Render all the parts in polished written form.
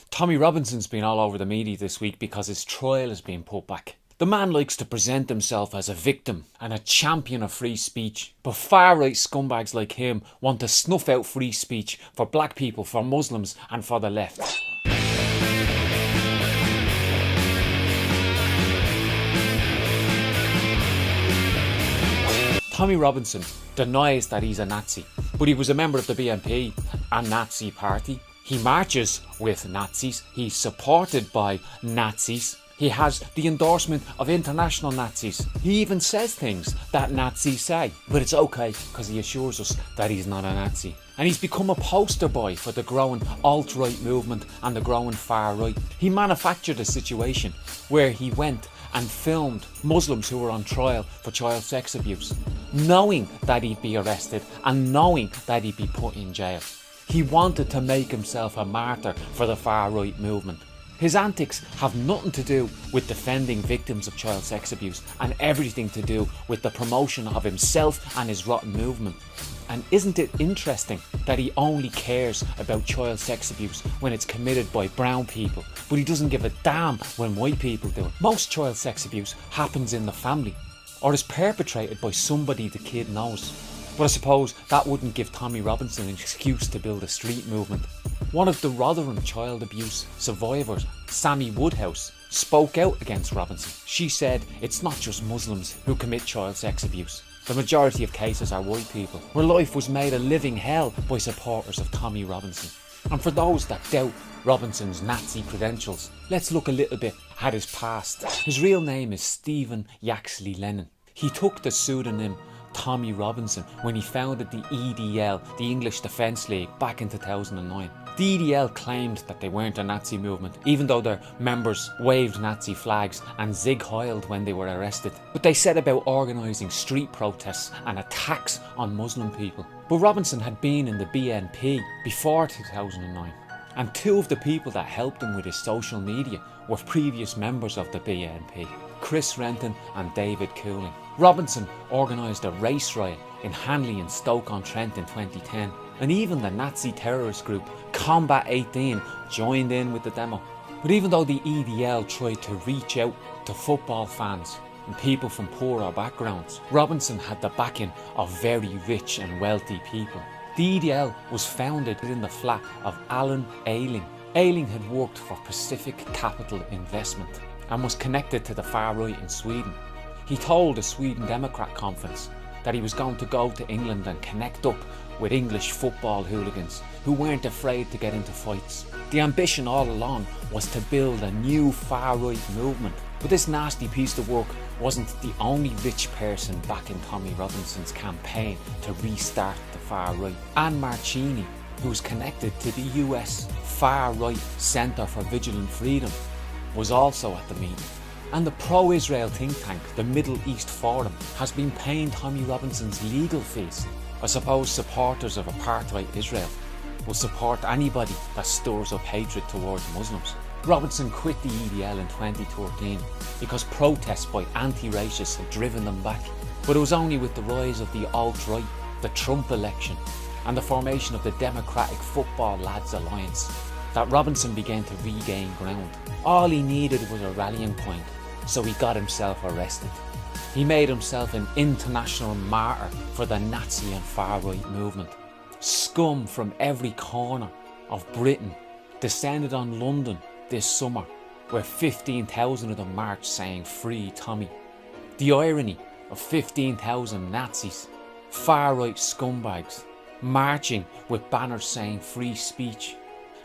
Tommy Robinson's been all over the media this week because his trial has been put back. The man likes to present himself as a victim and a champion of free speech, but far-right scumbags like him want to snuff out free speech for black people, for Muslims and for the left. Tommy Robinson denies that he's a Nazi, but he was a member of the BNP, a Nazi party. He marches with Nazis, he's supported by Nazis, he has the endorsement of international Nazis. He even says things that Nazis say, but it's okay because he assures us that he's not a Nazi. And he's become a poster boy for the growing alt-right movement and the growing far-right. He manufactured a situation where he went and filmed Muslims who were on trial for child sex abuse, knowing that he'd be arrested and knowing that he'd be put in jail. He wanted to make himself a martyr for the far-right movement. His antics have nothing to do with defending victims of child sex abuse and everything to do with the promotion of himself and his rotten movement. And isn't it interesting that he only cares about child sex abuse when it's committed by brown people, but he doesn't give a damn when white people do it? Most child sex abuse happens in the family or is perpetrated by somebody the kid knows. But I suppose that wouldn't give Tommy Robinson an excuse to build a street movement. One of the Rotherham child abuse survivors, Sammy Woodhouse, spoke out against Robinson. She said it's not just Muslims who commit child sex abuse. The majority of cases are white people, where life was made a living hell by supporters of Tommy Robinson. And for those that doubt Robinson's Nazi credentials, let's look a little bit at his past. His real name is Stephen Yaxley Lennon. He took the pseudonym Tommy Robinson when he founded the EDL, the English Defence League, back in 2009. The EDL claimed that they weren't a Nazi movement, even though their members waved Nazi flags and zig-heiled when they were arrested. But they set about organising street protests and attacks on Muslim people. But Robinson had been in the BNP before 2009. And two of the people that helped him with his social media were previous members of the BNP, Chris Renton and David Cooling. Robinson organised a race riot in Hanley and Stoke-on-Trent in 2010, and even the Nazi terrorist group Combat 18 joined in with the demo. But even though the EDL tried to reach out to football fans and people from poorer backgrounds, Robinson had the backing of very rich and wealthy people. The EDL was founded in the flat of Alan Ayling. Ayling had worked for Pacific Capital Investment and was connected to the far right in Sweden. He told a Sweden Democrat conference that he was going to go to England and connect up with English football hooligans who weren't afraid to get into fights. The ambition all along was to build a new far-right movement. But this nasty piece of work wasn't the only rich person backing Tommy Robinson's campaign to restart the far right. Anne Marchini, who was connected to the US far-right Centre for Vigilant Freedom, was also at the meeting. And the pro-Israel think tank, the Middle East Forum, has been paying Tommy Robinson's legal fees. I suppose supporters of apartheid Israel will support anybody that stirs up hatred towards Muslims. Robinson quit the EDL in 2013 because protests by anti-racists had driven them back. But it was only with the rise of the alt-right, the Trump election, and the formation of the Democratic Football Lads Alliance that Robinson began to regain ground. All he needed was a rallying point, so he got himself arrested. He made himself an international martyr for the Nazi and far-right movement. Scum from every corner of Britain descended on London this summer, where 15,000 of them marched saying "Free Tommy." The irony of 15,000 Nazis, far-right scumbags, marching with banners saying free speech.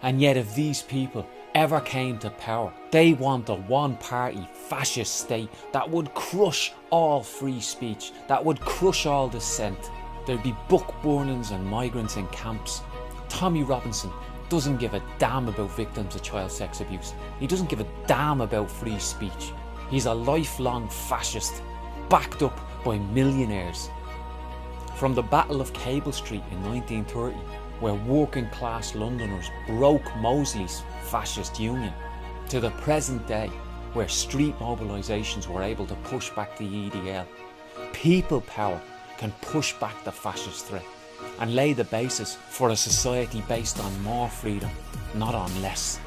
And yet if these people ever came to power, they want a one-party fascist state that would crush all free speech, that would crush all dissent. There'd be book burnings and migrants in camps. Tommy Robinson doesn't give a damn about victims of child sex abuse. He doesn't give a damn about free speech. He's a lifelong fascist, backed up by millionaires. From the Battle of Cable Street in 1930, where working class Londoners broke Mosley's fascist union, to the present day, where street mobilisations were able to push back the EDL, people power can push back the fascist threat and lay the basis for a society based on more freedom, not on less.